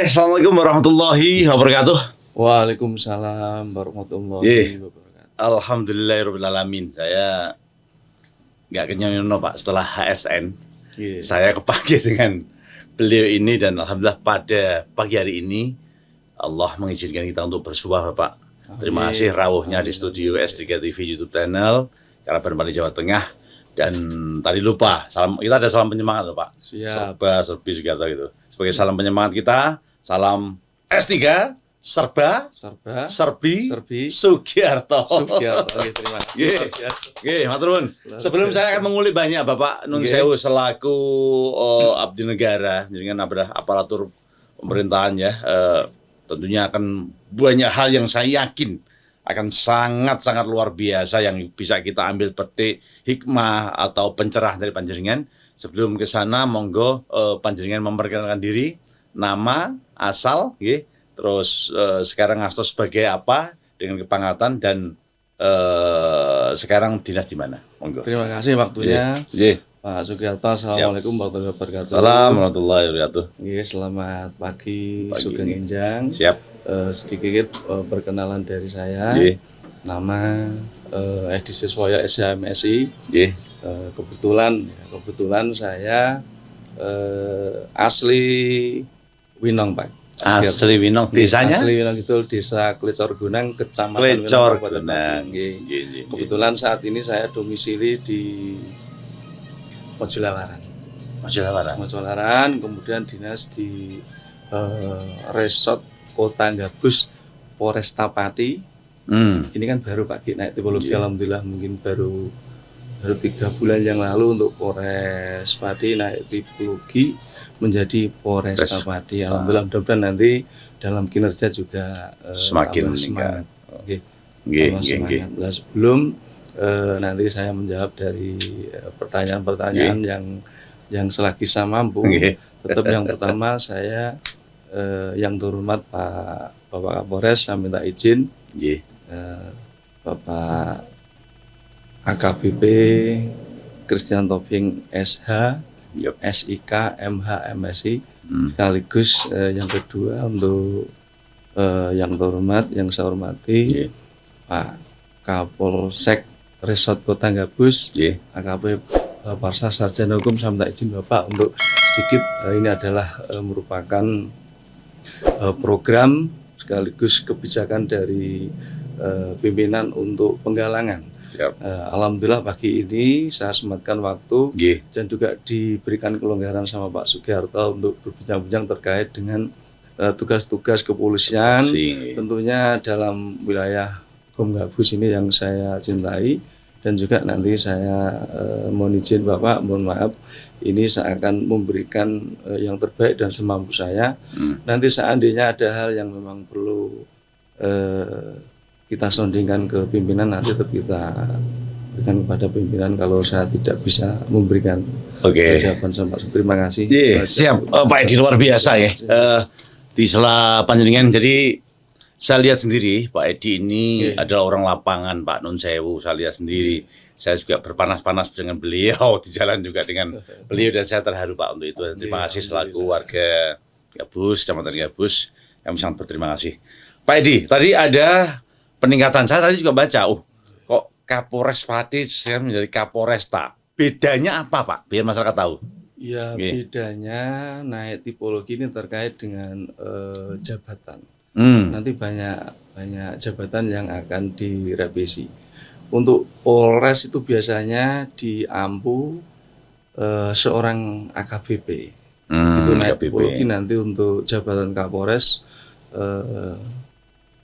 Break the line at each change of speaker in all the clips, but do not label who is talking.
Assalamualaikum warahmatullahi wabarakatuh.
Waalaikumsalam warahmatullahi wabarakatuh.
Alhamdulillahirrahmanirrahim. Saya nggak kenyang Pak setelah HSN.
Yeah.
Saya kepanggil dengan beliau ini dan alhamdulillah pada pagi hari ini Allah mengizinkan kita untuk bersuah Bapak. Terima kasih rawuhnya di studio S3 TV YouTube channel Karaban Pali Jawa Tengah. Dan tadi lupa, kita ada salam penyemangat loh Pak.
Siap.
Serbi juga gitu. Sebagai salam penyemangat kita, salam S3, Serbi, Sugiarto.
Oke, terima kasih.
Matur nuwun. Sebelum saya akan mengulik banyak Bapak Nun Sewu selaku abdi negara, jadi kan aparatur pemerintahan ya, tentunya akan banyak hal yang saya yakin akan sangat-sangat luar biasa yang bisa kita ambil petik hikmah atau pencerahan dari panjenengan. Sebelum ke sana, monggo panjenengan memperkenalkan diri, nama, asal, terus sekarang ngastos sebagai apa dengan kepangkatan dan sekarang dinas di mana? Monggo.
Terima kasih waktunya. Pak Sugiarto, Assalamualaikum warahmatullahi wabarakatuh.
Assalamualaikum warahmatullahi wabarakatuh.
Selamat pagi. Sugeng Enjang.
Siap.
Sedikit perkenalan dari saya. Nama Edi Siswoyo SHMSI. Kebetulan saya asli Winong Pak.
Asli Winong, desanya?
Asli Winong itu Desa Klecor Gunang, Kecamatan
Klecor
Winong,
Gunang.
Kebetulan saat ini saya domisili di Mojolawaran, kemudian dinas di Resort Kota Gabus Polresta Pati. Ini kan baru Pak naik tipologi, alhamdulillah mungkin baru 3 bulan yang lalu untuk Polres Pati naik tipologi menjadi Polresta Pati. Alhamdulillah, mudah-mudahan nanti dalam kinerja juga
semakin
semangat.
Semangat.
Nah, sebelum nanti saya menjawab dari pertanyaan-pertanyaan yang selagi saya mampu. Tetap yang pertama saya yang terhormat Bapak Kapolres, saya minta izin Bapak AKBP Christian Tobing SH, SIK, MH, MSI, sekaligus yang kedua untuk yang terhormat, yang saya hormati Pak Kapolsek Resort Kota Gabus, AKP Parsa Sarjana Hukum, saya minta izin Bapak untuk sedikit, ini adalah merupakan program sekaligus kebijakan dari pimpinan untuk penggalangan. Alhamdulillah pagi ini saya sematkan waktu dan juga diberikan kelonggaran sama Pak Sugiarto untuk berbincang-bincang terkait dengan tugas-tugas kepolisian, tentunya dalam wilayah Gabus ini yang saya cintai. Dan juga nanti saya mohon izin Bapak, mohon maaf, ini saya akan memberikan yang terbaik dan semampu saya. Nanti seandainya ada hal yang memang perlu kita sondingkan ke pimpinan, nanti tetap kita berikan kepada pimpinan kalau saya tidak bisa memberikan jawaban sama. Terima kasih.
Siap, Pak Edi, luar biasa ya. Di sela panjenengan, jadi saya lihat sendiri Pak Edi ini adalah orang lapangan Pak Nun Sewu. Saya lihat sendiri, saya juga berpanas-panas dengan beliau di jalan juga dengan beliau dan saya terharu Pak untuk itu. Terima kasih selaku warga Gabus, Kecamatan Gabus, kami sangat berterima kasih. Pak Edi, tadi ada peningkatan, saya tadi juga baca, kok Kapolres Pati sekarang menjadi Kapolresta. Bedanya apa Pak? Biar masyarakat tahu.
Ya, bedanya naik tipologi ini terkait dengan jabatan. Nanti banyak jabatan yang akan direvisi. Untuk Polres itu biasanya diampu seorang AKBP. Itu naik tipologi. Nanti untuk jabatan Kapolres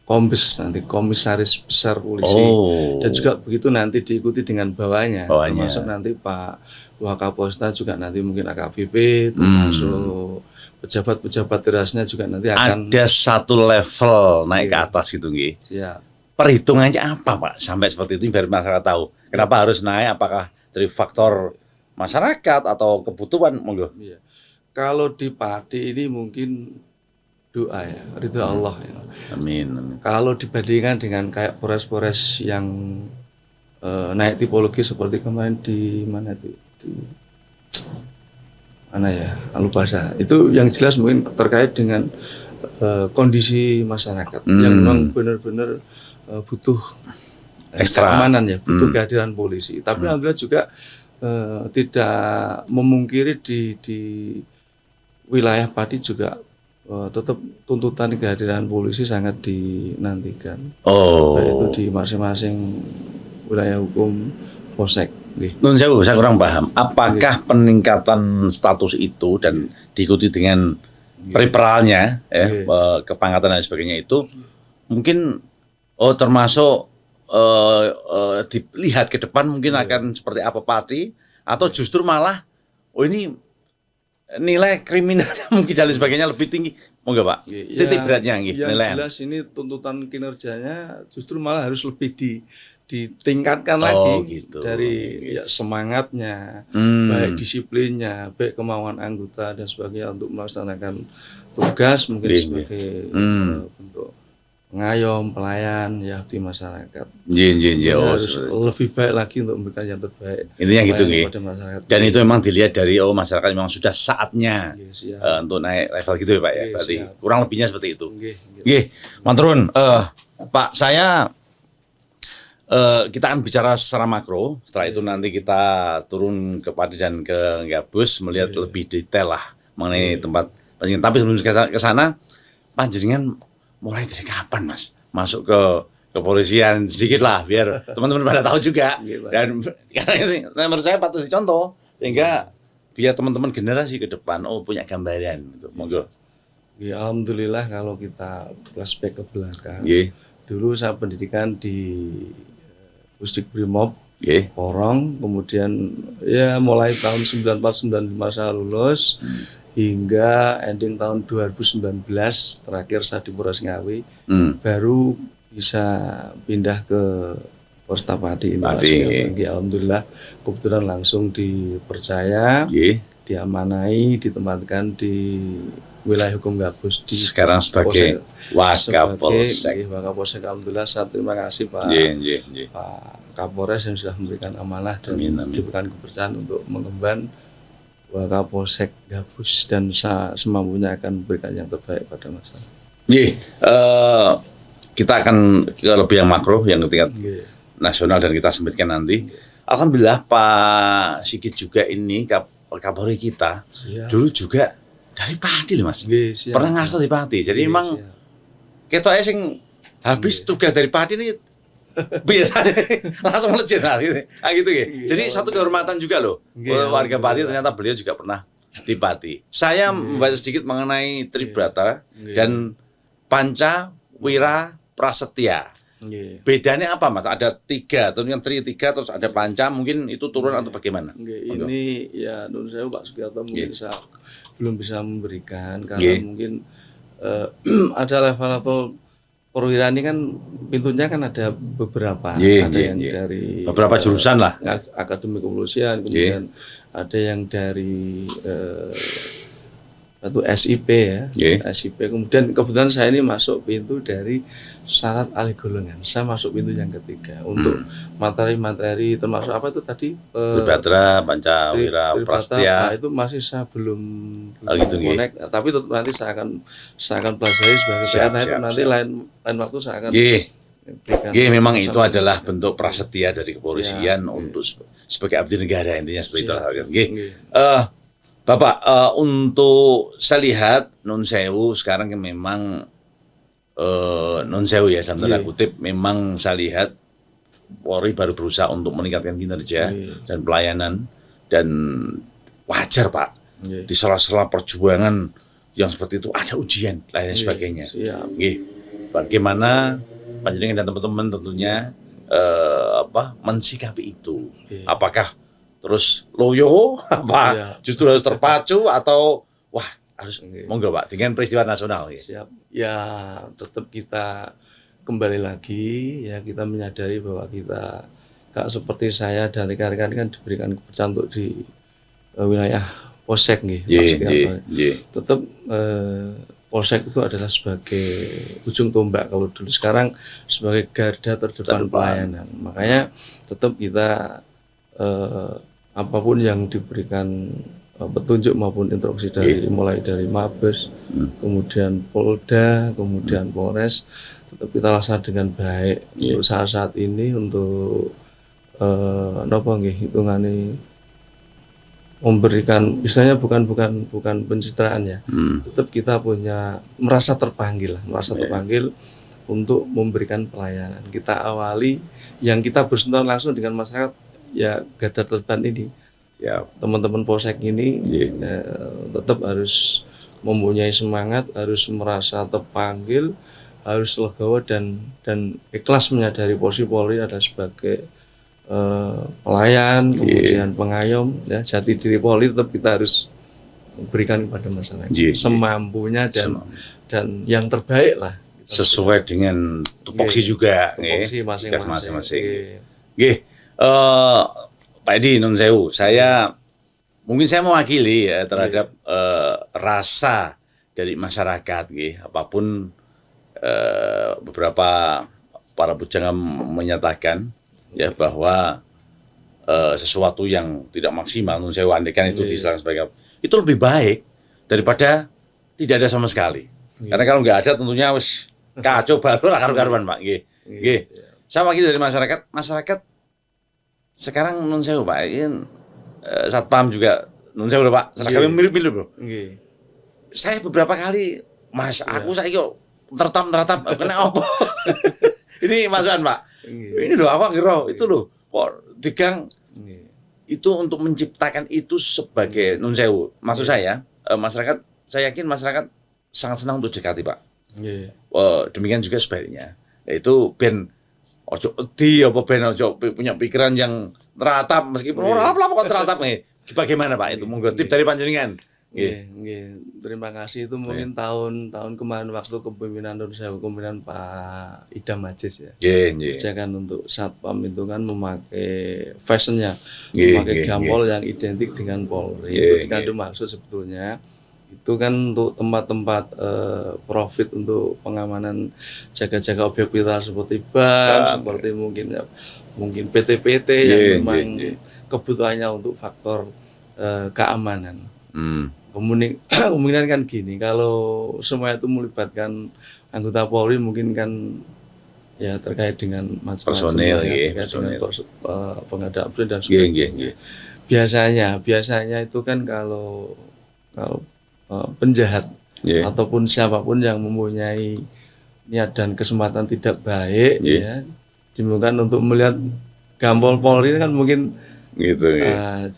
Kombes, nanti Komisaris Besar Polisi. Dan juga begitu nanti diikuti dengan bawahnya. Termasuk nanti Pak Wakapolresta juga nanti mungkin AKBP, termasuk pejabat-pejabat terasnya juga nanti akan
ada satu level naik ke atas gitu nggih. Perhitungannya apa Pak sampai seperti itu biar masyarakat tahu. Kenapa harus naik? Apakah dari faktor masyarakat atau kebutuhan? Monggo.
Kalau di Pati ini mungkin doa ya, ridho Allah ya.
Amin.
Kalau dibandingkan dengan kayak Polres-Polres yang naik tipologi seperti kemarin di mana itu? mana ya, lupa saya. Itu yang jelas mungkin terkait dengan kondisi masyarakat yang memang benar-benar butuh
ekstra
keamanan ya, butuh kehadiran polisi. Tapi alhamdulillah juga tidak memungkiri di wilayah Pati juga tetap tuntutan kehadiran polisi sangat dinantikan. Baik itu di masing-masing wilayah hukum Polsek.
Nun sewu, saya kurang paham. Apakah peningkatan status itu dan diikuti dengan periperalnya, kepangkatan dan sebagainya itu mungkin termasuk dilihat ke depan mungkin akan seperti apa Pati, atau justru malah ini nilai kriminal mungkin dan sebagainya lebih tinggi, monggo Pak. Titik beratnya
yang jelas ini tuntutan kinerjanya justru malah harus lebih ditingkatkan lagi gitu. Dari ya semangatnya, baik disiplinnya, baik kemauan anggota dan sebagainya untuk melaksanakan tugas mungkin sebagai bentuk pengayom, pelayan ya di masyarakat. Harus lebih baik lagi untuk memberikan yang terbaik.
Intinya gitu masyarakat. Dan itu memang dilihat dari masyarakat memang sudah saatnya untuk naik level gitu ya Pak ya. Berarti kurang lebihnya seperti itu. Manturun, Pak saya kita akan bicara secara makro. Setelah itu nanti kita turun ke Pati dan ke Gabus melihat lebih detail lah mengenai tempat panjenengan. Tapi sebelum ke sana, panjenengan mulai dari kapan Mas masuk ke kepolisian sedikit lah biar teman-teman pada tahu juga. Dan karena menurut saya patut dicontoh sehingga biar teman-teman generasi ke depan punya gambaran gitu. Monggo.
Alhamdulillah kalau kita flashback ke belakang. Dulu saya pendidikan di Pusdik Brimob, Porong, kemudian ya mulai tahun 94-95 saya lulus hingga ending tahun 2019 terakhir saya di Polres Ngawi, baru bisa pindah ke Polresta Pati ini. Alhamdulillah kebetulan langsung dipercaya, diamanai, ditempatkan di wilayah hukum Gabus di
sekarang sebagai Wakapolsek.
Wakapolsek. Alhamdulillah saya terima kasih Pak Kapolres yang sudah memberikan amanah dan diberikan kepercayaan untuk mengemban Wakapolsek Gabus dan saya semampunya akan memberikan yang terbaik pada masyarakat.
Kita akan ke lebih yang makro yang tingkat nasional dan kita sempitkan nanti. Alhamdulillah Pak Sigit juga ini Kapolri kita dulu juga dari Pati loh Mas. Pernah ngasal di Pati. Jadi memang ketoknya sing habis tugas dari Pati ini biasanya langsung melejit lah gitu. Jadi satu kehormatan juga loh. Warga Pati ternyata beliau juga pernah di Pati. Saya membaca sedikit mengenai Tribrata dan Panca Wira Prasetya. Bedanya apa Mas? Ada 3, terus yang 3 terus ada Panca, mungkin itu turun atau bagaimana?
Ini ya menurut saya Pak Sugiarto mungkin saya belum bisa memberikan karena mungkin ada level-level perwira ini kan pintunya kan ada beberapa, ada yang dari
beberapa jurusan lah,
akademi kepolisian, kemudian ada yang dari itu SIP ya, SIP. Kemudian kebetulan saya ini masuk pintu dari syarat alih golongan. Saya masuk pintu yang ketiga untuk materi-materi termasuk apa itu tadi?
Tribrata, Panca Wira Prasetya.
Itu masih saya belum connect. Tapi tetap nanti saya akan pelajari sebagai PR. Nanti lain waktu saya akan.
Memang itu adalah bentuk prasetya dari kepolisian untuk sebagai abdi negara, intinya seperti itu. Bapak, untuk saya lihat Nun Sewu sekarang memang Nun Sewu ya dalam tanda kutip, memang saya lihat Polri baru berusaha untuk meningkatkan kinerja dan pelayanan, dan wajar Pak di sela-sela perjuangan yang seperti itu ada ujian lain dan sebagainya. Bagaimana panjenengan dan teman-teman tentunya mensikapi itu? Apakah terus loyo justru harus terpacu atau harus monggo Pak dengan peristiwa nasional
ya tetap kita kembali lagi ya, kita menyadari bahwa kita gak seperti saya dan rekan-rekan kan diberikan kepercayaan untuk di wilayah Polsek tetap Polsek itu adalah sebagai ujung tombak kalau dulu, sekarang sebagai garda terdepan pelayanan. Makanya tetap kita apapun yang diberikan petunjuk maupun instruksi dari mulai dari Mabes, kemudian Polda, kemudian Polres, tetap kita laksanakan dengan baik untuk saat-saat ini untuk napa nggih hitungane memberikan misalnya bukan pencitraan ya. Tetap kita punya merasa terpanggil untuk memberikan pelayanan. Kita awali yang kita bersentuhan langsung dengan masyarakat ya garda terdepan ini. Ya, teman-teman Polsek ini tetap harus mempunyai semangat, harus merasa terpanggil, harus legowo dan ikhlas menyadari posisi Polri adalah sebagai pelayan, kemudian pengayom, ya, jati diri Polri tetap kita harus berikan kepada masyarakat semampunya dan yang terbaik lah.
Sesuai dengan tupoksi juga,
tupoksi masing-masing.
Pak Edi Nun Sewu, mungkin saya mewakili ya terhadap rasa dari masyarakat, apapun beberapa para bujang menyatakan ya bahwa sesuatu yang tidak maksimal, Nun Sewu andaikan itu diserang sebagai itu lebih baik daripada tidak ada sama sekali. Karena kalau nggak ada tentunya wis kacau baru karuan Pak. Saya wakil dari masyarakat sekarang Nun Sewu Pak, Satpam juga Nun Sewu Pak, seragamnya mirip-mirip Bro. Saya beberapa kali Mas, aku saiki kok tertap kena apa? Ini masukan Pak. Ini loh aku ngira itu loh kok digang itu untuk menciptakan itu sebagai Nun Sewu. Maksud saya masyarakat, saya yakin masyarakat sangat senang untuk dekati Pak. Demikian juga sebaliknya. Yaitu ben ojo edi apa ben ojo punya pikiran yang teratap meskipun ora apa-apa teratap nih. Bagaimana Pak itu? Monggo tip dari panjenengan.
Terima kasih. Itu mungkin tahun kemarin waktu kepemimpinan Nun Sewu, kepemimpinan Pak Idam Aziz ya. Kebijakan untuk Satpam itu kan memakai fashionnya, memakai gampol yang identik dengan Polri. Itu dikandung maksud sebetulnya. Itu kan untuk tempat-tempat profit untuk pengamanan jaga-jaga objek vital seperti bank, seperti mungkin PT-PT yang memang kebutuhannya untuk faktor keamanan. Kemungkinan kan gini, kalau semua itu melibatkan anggota Polri mungkin kan ya terkait dengan macam-macam dengan pengadaan dan sebagainya. Biasanya itu kan kalau penjahat ataupun siapapun yang mempunyai niat dan kesempatan tidak baik ya dimungkinkan untuk melihat gampol Polri kan mungkin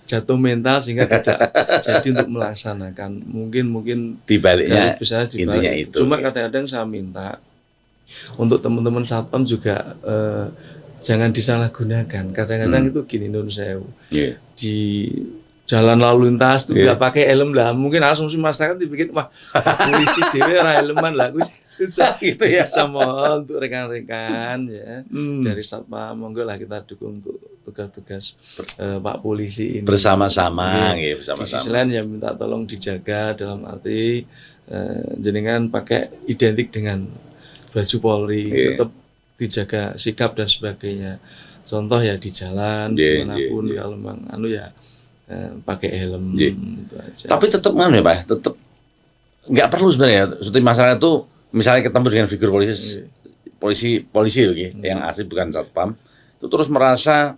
jatuh mental sehingga tidak jadi untuk melaksanakan mungkin
dibaliknya
bisa
intinya itu.
Cuma kadang-kadang saya minta untuk teman-teman Satpam juga jangan disalahgunakan. Kadang-kadang itu gini Nun Sewu di jalan lalu lintas tuh nggak pakai helm lah, mungkin asumsi masyarakat dipikir wah polisi dewe ora helman lah, susah gitu ya. Sama untuk rekan-rekan ya dari Satpam, monggo lah kita dukung untuk tugas-tugas Pak Polisi ini
bersama-sama.
Di sisi lain ya minta tolong dijaga dalam arti jenengan pakai identik dengan baju Polri, tetap dijaga sikap dan sebagainya. Contoh ya di jalan dimanapun kalau memang pakai helm itu aja.
Tapi tetap ya Pak, tetap nggak perlu sebenarnya. Seperti masyarakat itu misalnya ketemu dengan figur polisi yang asli bukan Satpam, itu terus merasa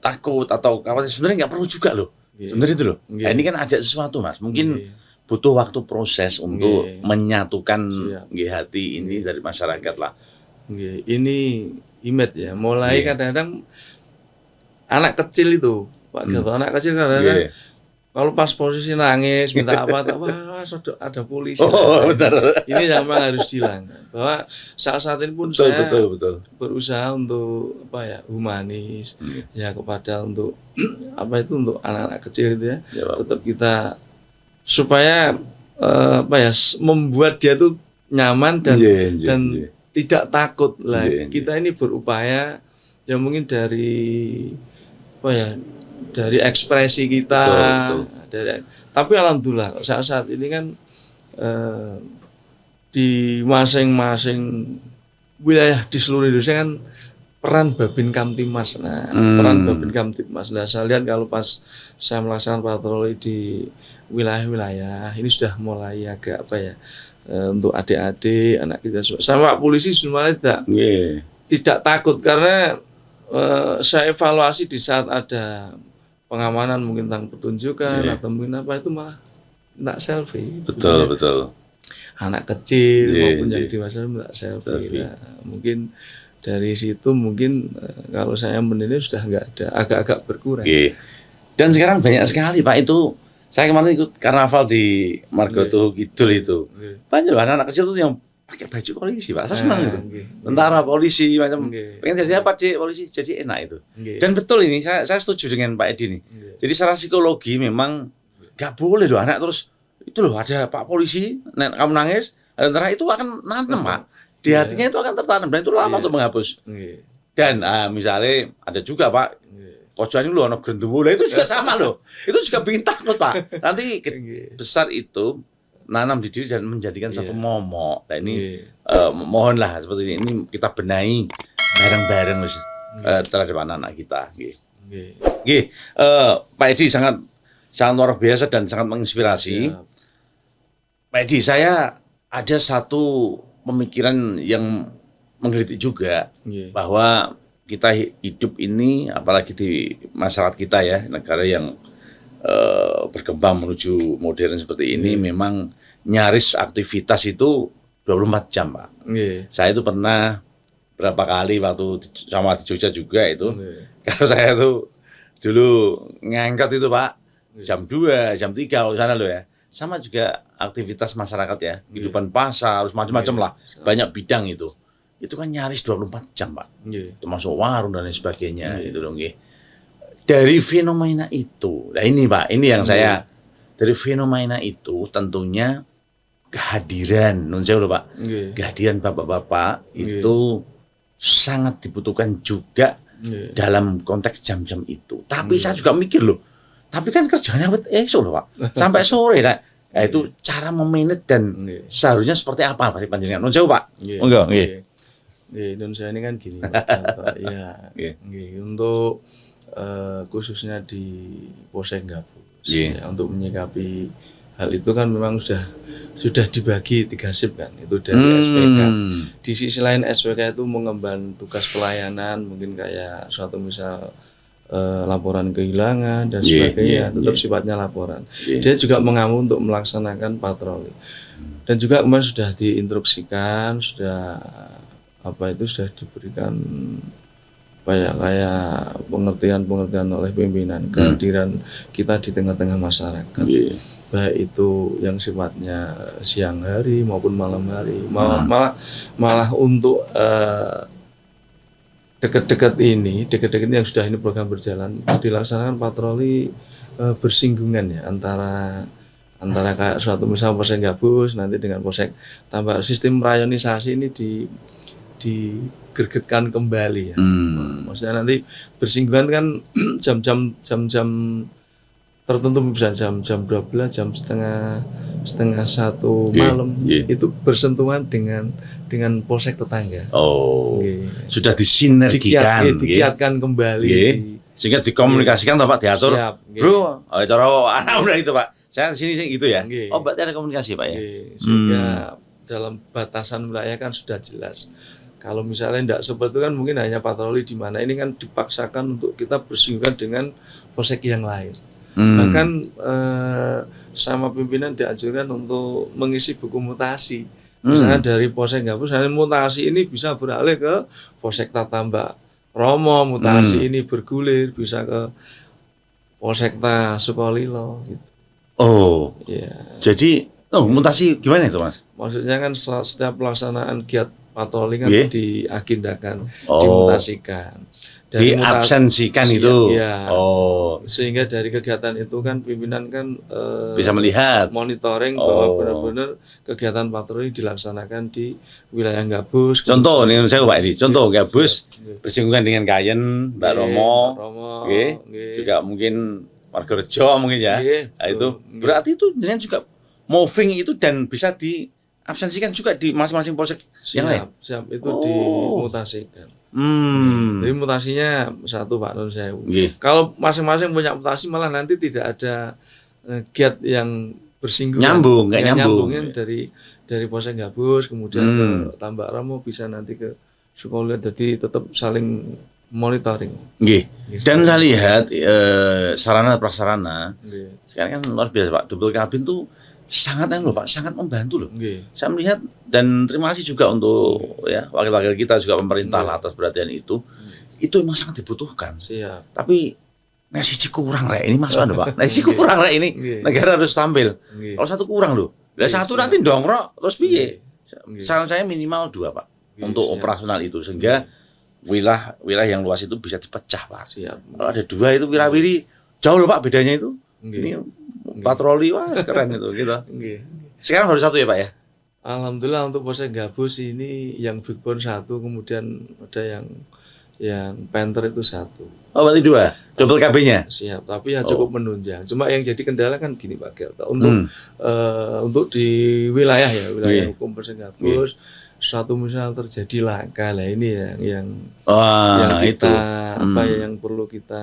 takut atau khawatir, sebenarnya nggak perlu juga loh. Sebenarnya itu loh. Nah, ini kan ada sesuatu Mas, mungkin butuh waktu proses untuk menyatukan hati ini dari masyarakat lah.
Ini image ya, mulai kadang-kadang anak kecil itu Pak Gatot, anak kecil kadang-kadang kalau pas posisi nangis minta apa, wah ada polisi.
Betul.
Ini yang memang harus dihilangkan. Bahwa saat ini pun saya berusaha untuk humanis ya kepada untuk untuk anak-anak kecil itu ya. Tetap kita supaya membuat dia tuh nyaman dan tidak takut lah. Kita ini berupaya ya mungkin dari dari ekspresi kita, tapi alhamdulillah saat ini kan di masing-masing wilayah di seluruh Indonesia kan peran Babin Kamtibmas. Nah, peran Babin Kamtibmas. Nah, saya lihat kalau pas saya melaksanakan patroli di wilayah-wilayah, ini sudah mulai agak apa ya, untuk adik-adik, anak kita sama Pak Polisi sebenarnya tidak takut karena saya evaluasi di saat ada pengamanan mungkin tentang pertunjukan atau mungkin apa itu malah tidak selfie.
Betul.
Anak kecil maupun yang dewasa tidak selfie. Nah, mungkin dari situ mungkin kalau saya menilai sudah nggak ada, agak-agak berkurang.
Dan sekarang banyak sekali Pak itu. Saya kemarin ikut karnaval di Margoto Kidul itu. Banyak anak kecil tuh yang pakai baju polisi Pak. Saya senang itu. Tentara, polisi macam. Pengen jadi apa Dik? Polisi. Jadi enak itu. Dan betul ini saya setuju dengan Pak Edi nih. Jadi secara psikologi memang nggak boleh loh anak terus itu loh ada Pak Polisi, kamu nangis, tentara itu akan nanam Pak. Di hatinya itu akan tertanam dan itu lama untuk menghapus. Dan misalnya ada juga Pak, pojokan lu ono gendewo, itu juga sama loh. Itu juga bikin takut Pak. Nanti besar itu nanam di diri dan menjadikan satu momok. Nah ini mohonlah seperti ini kita benahi bareng-bareng terhadap anak-anak kita. Pak Edi sangat luar biasa dan sangat menginspirasi. Pak Edi, saya ada satu pemikiran yang menggelitik juga bahwa kita hidup ini, apalagi di masyarakat kita ya, negara yang berkembang menuju modern seperti ini, memang nyaris aktivitas itu 24 jam Pak. Saya itu pernah berapa kali waktu sama di Jogja juga itu, kalau saya tuh dulu ngangkat itu Pak, jam 2, jam 3 kalau sana loh ya. Sama juga aktivitas masyarakat ya, kehidupan pasar, harus macam-macam lah, banyak bidang itu. Itu kan nyaris 24 jam Pak, termasuk warung dan lain sebagainya itu dong. Dari fenomena itu, nah ini Pak, ini yang saya, dari fenomena itu tentunya kehadiran, nun sewu Pak, kehadiran bapak-bapak itu sangat dibutuhkan juga dalam konteks jam-jam itu. Tapi saya juga mikir loh, tapi kan kerjanya esok loh Pak, sampai sore. Nah itu cara memanage dan seharusnya seperti apa Pak panjenengan? Nun sewu Pak. Enggak,
Indonesia ini kan gini Pak, untuk khususnya di Polsek Gabus ya, untuk menyikapi hal itu kan memang sudah dibagi 3 shift kan, itu dari SPK. Di sisi lain SPK itu mengemban tugas pelayanan, mungkin kayak suatu misal laporan kehilangan dan sebagainya, tetap sifatnya laporan. Dia juga mengamu untuk melaksanakan patroli. Dan juga kemarin sudah diinstruksikan, sudah diberikan kayak pengertian oleh pimpinan kehadiran kita di tengah-tengah masyarakat. Baik itu yang sifatnya siang hari maupun malam hari. Malah untuk dekat-dekat ini yang sudah ini program berjalan, dilaksanakan patroli bersinggungan ya antara kayak suatu misal Polsek Gabus nanti dengan Polsek tambah sistem rayonisasi ini digergetkan kembali ya. Maksudnya nanti bersinggungan kan jam-jam tertentu bisa jam 12, jam setengah 1 malam itu bersentuhan dengan polsek tetangga.
Sudah disinergikan,
dikiatkan kembali,
sehingga dikomunikasikan toh Pak, diatur. Bro, cara anak muda itu Pak. Saya di sini gitu ya. Berarti ada komunikasi Pak ya.
Sehingga dalam batasan wilayah kan sudah jelas. Kalau misalnya tidak seperti itu kan mungkin hanya patroli di mana ini kan dipaksakan untuk kita bersinggungan dengan polsek yang lain. Bahkan sama pimpinan dianjurkan untuk mengisi buku mutasi. Misalnya dari Polsek Gabus, mutasi ini bisa beralih ke Polsek Tatambak Romo, mutasi ini bergulir bisa ke Polsek Sukolilo gitu.
Jadi mutasi gimana itu Mas?
Maksudnya kan setiap pelaksanaan giat patroli kan diagendakan, dimutasikan.
Diabsensikan itu.
Sehingga dari kegiatan itu kan pimpinan kan
bisa melihat,
monitoring bahwa benar-benar kegiatan patroli dilaksanakan di wilayah Gabus.
Contoh nih saya Pak Edi, contoh Gabus bersinggungan dengan Kayen, Mbak Romo, juga mungkin Margorejo mungkin ya. Nah, itu berarti itu juga moving itu dan bisa diabsensikan juga di masing-masing polsek yang lain.
Siap, itu dimutasikan. Jadi mutasinya satu Pak Nun Sewu. Kalau masing-masing punya mutasi malah nanti tidak ada giat yang bersinggungan.
Nggak nyambungin
dari Polsek Gabus kemudian ke Tambak Ramo bisa nanti ke Sukolia, jadi tetap saling monitoring.
Dan saya lihat sarana prasarana sekarang kan luar biasa Pak. Double cabin tuh sangat Pak, sangat membantu loh. Saya melihat dan terima kasih juga untuk ya wakil-wakil kita juga pemerintah lah atas perhatian itu. Itu memang sangat dibutuhkan.
Siap.
Tapi nasi kurang rek ini masuk Pak. Nasi kurang rek ini negara harus tampil. Kalau satu kurang loh. Lah satu nanti dongkrok terus piye? Saran saya minimal 2 Pak untuk operasional itu sehingga wilayah yang luas itu bisa dipecah Pak. Kalau ada 2 itu wirawiri jauh loh Pak bedanya itu. Ini patroli wah keren itu gitu. Sekarang harus 1 ya Pak ya.
Alhamdulillah untuk Polsek Gabus ini yang Big Bone 1 kemudian ada yang Panther itu 1.
Oh berarti 2 double KB-nya.
Siap, tapi ya cukup menunjang. Cuma yang jadi kendala kan gini Pak Gelto. Untuk di wilayah hukum Polsek Gabus suatu misal terjadi laka lah ini yang kita yang perlu kita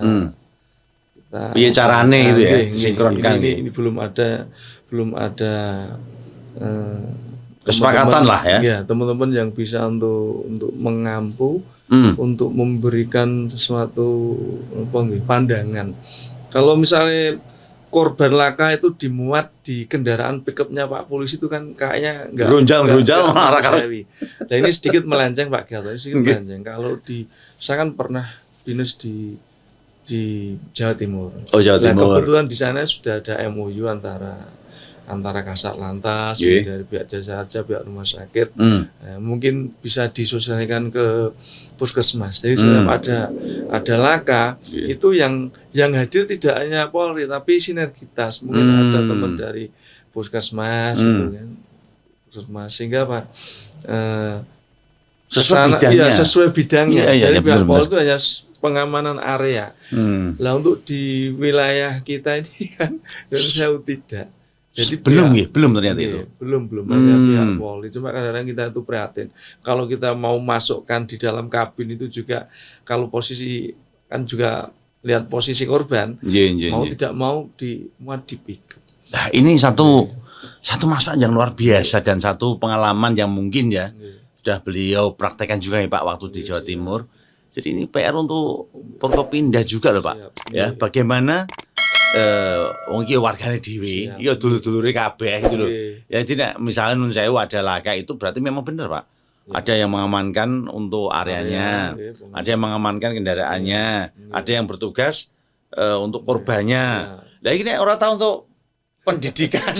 piye carane itu ya sinkronkan
ini belum ada
kesepakatan lah ya.
Ya, teman-teman yang bisa untuk mengampu untuk memberikan sesuatu pandangan. Kalau misalnya korban laka itu dimuat di kendaraan pickupnya Pak Polisi itu kan kayaknya enggak
gerunjal
Nah ini sedikit melenceng Pak Gelto, sedikit melenceng. Kalau saya kan pernah dinas di Jawa Timur.
Jawa Timur.
Kebetulan di sana sudah ada MOU antara Kasat Lantas, dari pihak jasa harja, pihak rumah sakit, mungkin bisa disosialisasikan ke puskesmas. Jadi setiap ada laka, itu yang hadir tidak hanya Polri, tapi sinergitas. Mungkin ada teman dari puskesmas, gitu kan, puskesmas sehingga Pak sesuai bidangnya. Jadi pihak Polri itu hanya pengamanan area. Lah untuk di wilayah kita ini kan jauh tidak. Jadi
belum ternyata itu.
Belum ada pihak Polri. Cuma kadang-kadang kita itu prihatin. Kalau kita mau masukkan di dalam kabin itu juga kalau posisi kan juga lihat posisi korban, tidak mau dimuat di pick.
Nah, ini satu masukan yang luar biasa dan satu pengalaman yang mungkin ya sudah beliau praktekkan juga ya Pak waktu di Jawa Timur. Jadi ini PR untuk Forkopimda juga loh Pak. Ya, bagaimana wong iki wargane dhewe, ya dulur-dulure kabeh gitu loh. Ya jadi misalnya Nun Sewu ada laka itu berarti memang benar Pak. Ada yang mengamankan untuk areanya, ada yang mengamankan kendaraannya, ada yang bertugas untuk korbannya. Lah ini orang tahu untuk pendidikan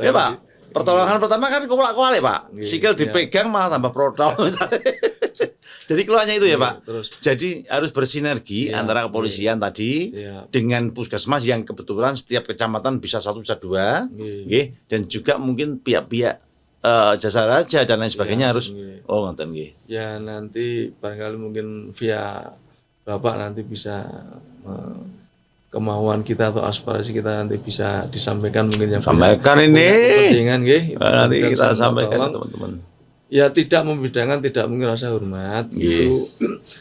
ya Pak. Pertolongan pertama kan kualik Pak. Sikil dipegang malah tambah protol misalnya. Jadi keluarnya itu ya Pak. Jadi harus bersinergi antara kepolisian tadi dengan puskesmas yang kebetulan setiap kecamatan bisa 1 bisa 2, dan juga mungkin pihak-pihak jasa raja dan lain sebagainya harus ngoten nggih.
Ya nanti barangkali mungkin via Bapak nanti bisa kemauan kita atau aspirasi kita nanti bisa disampaikan mungkin yang
sampaikan ini
kepentingan
nanti kita sampaikan teman-teman.
Ya tidak membedakan, tidak mungkin rasa hormat gitu.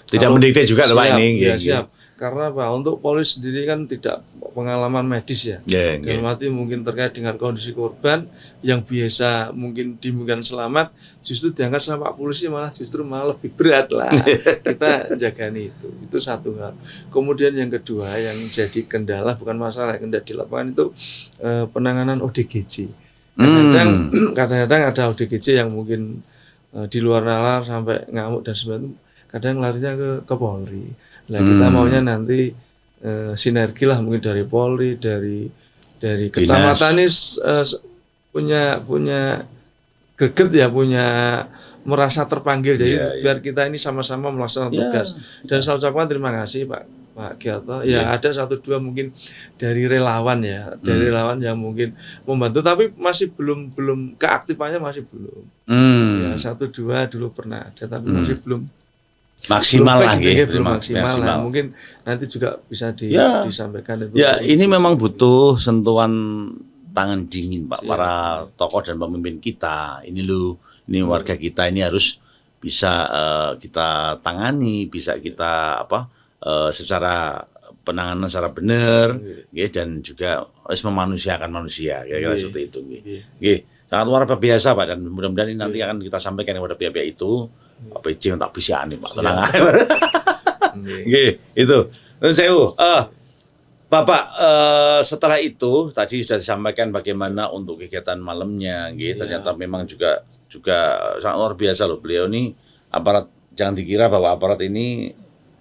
Tidak mendikte juga loh Pak ini.
Siap. Karena Pak untuk polisi sendiri kan tidak pengalaman medis ya. Dalam arti mungkin terkait dengan kondisi korban yang biasa mungkin dimungkinkan selamat, justru diangkat sama Pak Polisi malah lebih berat lah. Kita jagani itu satu hal. Kemudian yang kedua yang jadi kendala bukan masalah kendala di lapangan itu penanganan ODGJ. Kadang-kadang ada ODGJ yang mungkin di luar nalar sampai ngamuk dan sebagainya, kadang larinya ke Polri. Nah kita maunya nanti sinergi lah mungkin dari Polri, dari kecamatan ini punya greget ya, punya merasa terpanggil. Jadi biar kita ini sama-sama melaksanakan tugas. Dan saya ucapkan terima kasih Pak Gelto. Ya ada 1-2 mungkin dari relawan ya, dari relawan yang mungkin membantu, tapi masih belum keaktifannya masih belum. Ya 1-2 dulu pernah ada, tapi masih belum
maksimal lagi,
belum maksimal. Nah, mungkin nanti juga bisa disampaikan itu.
Ya ini memang butuh sentuhan tangan dingin Pak para tokoh dan pemimpin kita. Ini warga kita ini harus bisa kita tangani, bisa kita secara penanganan secara benar, dan juga harus memanusiakan manusia, kira-kira seperti itu. Sangat luar biasa Pak, dan mudah-mudahan ini nanti akan kita sampaikan kepada pihak-pihak itu. PJ tak bisa nih Pak, tenang aja. Itu. Terus Bapak, setelah itu tadi sudah disampaikan bagaimana untuk kegiatan malamnya, ternyata memang juga sangat luar biasa loh beliau ini. Aparat, jangan dikira bahwa aparat ini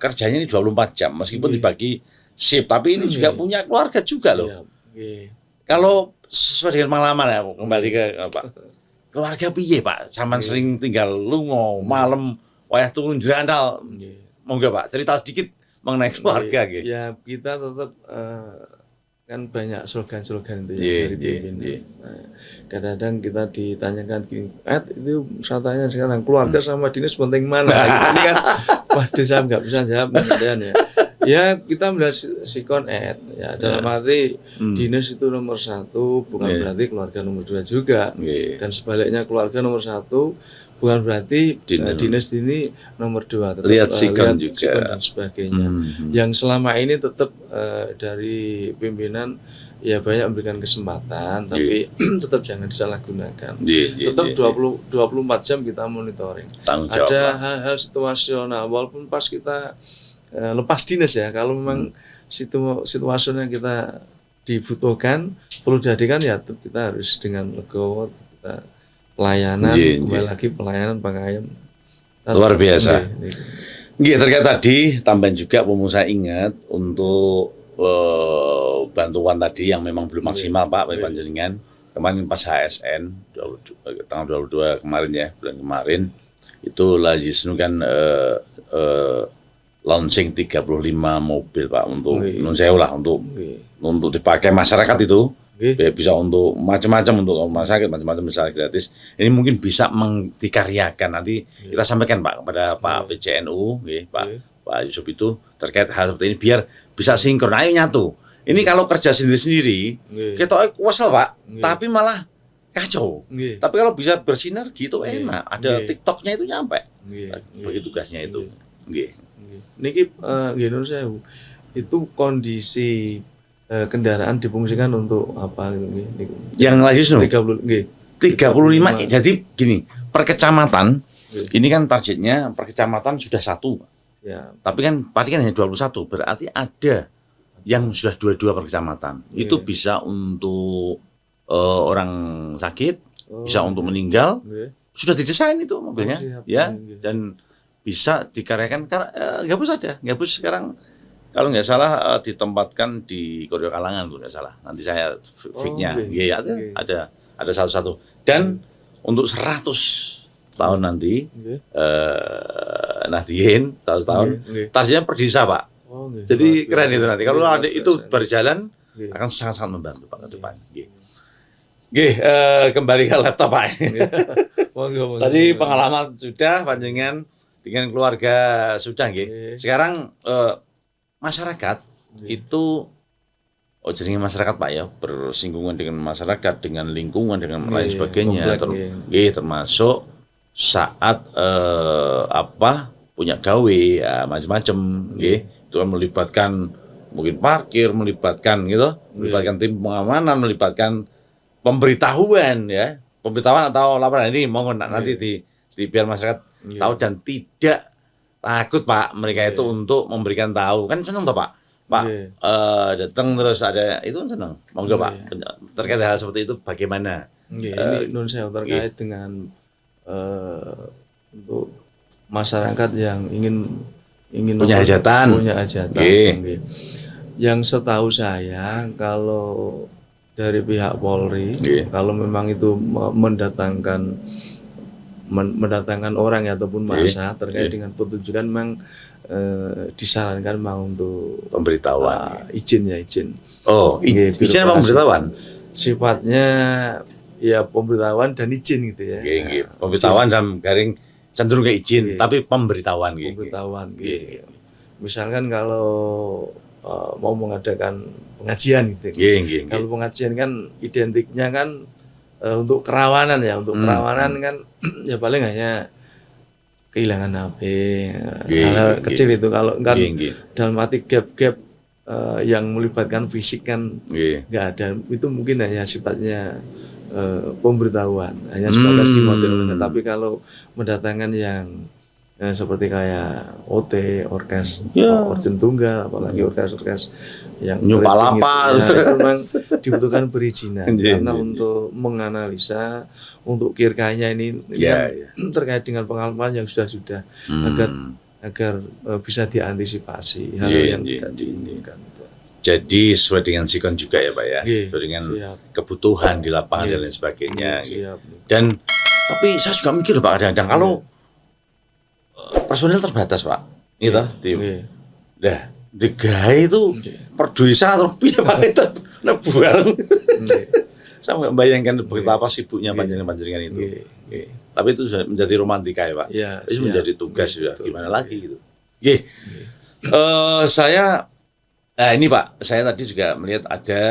kerjanya ini 24 jam meskipun dibagi shift, tapi ini juga punya keluarga juga loh. Kalau sesuai dengan pengalaman ya, kembali ke Pak. Keluarga piye Pak? Sampean sering tinggal lungo malam wayah turun jerandal. Monggo Pak, cerita sedikit mengenai keluarga gitu.
Ya kita tetap kan banyak slogan-slogan itu ya dari pimpinan. Kadang-kadang kita ditanyakan gini, itu saya tanya sekarang keluarga sama dinas penting mana? Ini kan, waduh saya nggak bisa jawab kemudian ya. Ya kita melihat sikon ya dalam arti dinas itu nomor 1, bukan berarti keluarga nomor 2 juga. Dan sebaliknya keluarga nomor 1 bukan berarti dinas ini nomor 2.
Lihat sikon juga
sikon dan sebagainya. Yang selama ini tetap dari pimpinan ya banyak memberikan kesempatan, tapi tetap jangan disalahgunakan. Tetap 24 jam kita monitoring. Ada hal-hal situasional, walaupun pas kita lepas dinas ya, kalau memang situasional kita dibutuhkan, perlu dijadikan ya kita harus dengan legowo, kita pelayanan, kembali lagi pelayanan pengayaan.
Luar biasa. Terkait tadi, tambahan juga saya ingat untuk bantuan tadi yang memang belum maksimal Pak, panjenengan. Kemarin pas HSN, tanggal 22 kemarin ya, bulan kemarin, itu Lajisnu kan launching 35 mobil Pak untuk Nun Sewu lah, untuk dipakai masyarakat itu. Bisa untuk macam-macam, untuk rumah sakit, macam-macam misalnya gratis. Ini mungkin bisa dikaryakan, nanti kita sampaikan Pak kepada Pak PCNU, Pak Yusuf itu terkait hal seperti ini biar bisa sinkron. Ayo nyatu. Ini kalau kerja sendiri-sendiri, kita kuasal Pak, tapi malah kacau. Tapi kalau bisa bersinergi itu enak. Ada TikToknya itu nyampe. Bagi tugasnya itu.
Niki Nun Sewu itu kondisi kendaraan difungsikan untuk apa gitu?
Yang Lajisnu 35. Jadi gini, per kecamatan ini kan targetnya per kecamatan sudah 1. Ya. Tapi kan hanya 21, berarti ada yang sudah 22 per kecamatan. Itu bisa untuk orang sakit, bisa untuk meninggal. Sudah didesain itu mobilnya, dan bisa dikaryakan karena Gabus sekarang kalau nggak salah ditempatkan di Korea Kalangan kalau nggak salah. Nanti saya fix-nya. Ada satu-satu. Dan untuk 100 tahun nanti Nahdien 100 tahun targetnya per desa Pak. Jadi keren itu nanti. Kalau ada itu berjalan akan sangat-sangat membantu Pak ke depan. Kembali ke laptop Pak. Tadi pengalaman sudah, panjenengan dengan keluarga sudah Sekarang masyarakat itu jenenge masyarakat Pak ya, bersinggungan dengan masyarakat, dengan lingkungan, dengan lain sebagainya, termasuk saat punya gawe macam-macam itu kan melibatkan mungkin parkir, melibatkan tim pengamanan, melibatkan pemberitahuan pemberitahuan atau laporan ini mohon nanti di biar masyarakat tahu dan tidak takut Pak mereka itu untuk memberikan tahu, kan seneng toh Pak datang terus ada itu kan seneng, monggo Pak terkait hal seperti itu bagaimana?
Ini Nun Sewu terkait dengan untuk masyarakat yang ingin
punya hajatan.
Yang setahu saya kalau dari pihak Polri kalau memang itu mendatangkan orang ataupun massa terkait dengan petunjukan memang disarankan mau untuk
pemberitahuan
izin.
Izin apa pemberitahuan?
Sifatnya ya pemberitahuan dan izin gitu ya.
Pemberitahuan dalam garing cenderung ke izin tapi pemberitahuan
Misalkan kalau mau mengadakan pengajian gitu. Kalau pengajian kan identiknya kan untuk kerawanan kerawanan kan ya paling hanya kehilangan HP, hal kecil itu kalau kan dalam arti gap-gap yang melibatkan fisik kan nggak ada, itu mungkin hanya sifatnya pemberitahuan, hanya sebatas dimotivasi. Tapi kalau mendatangkan yang seperti kayak OT, orkes, orjen tunggal, apalagi orkes yang
nyupalapa
itu memang dibutuhkan perizinan karena untuk menganalisa untuk kirkanya ini kan terkait dengan pengalaman yang sudah agar bisa diantisipasi hal yang tidak diinginkan.
Jadi sesuai dengan sikon juga ya Pak ya, sesuai dengan kebutuhan di lapangan dan lain sebagainya. Dan tapi saya juga mikir Pak, kadang-kadang kalau personil terbatas Pak, gitu tim. Dah, digawe itu per desa atau piye Pak itu bareng. Saya membayangkan betapa sibuknya panjenengan itu. Tapi itu sudah menjadi romantika ya Pak. Itu menjadi tugas ya. Gimana lagi gitu. Saya ini Pak, saya tadi juga melihat ada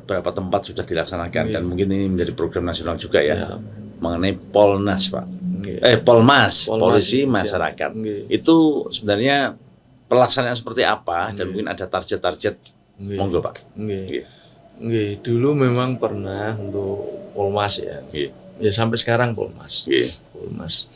beberapa tempat sudah dilaksanakan dan mungkin ini menjadi program nasional juga ya. Mengenai Polnas Pak. Polmas, Polisi Masyarakat. Itu sebenarnya pelaksanaan seperti apa dan mungkin ada target-target, monggo Pak.
Dulu memang pernah untuk Polmas ya. Ya sampai sekarang Polmas. Polmas.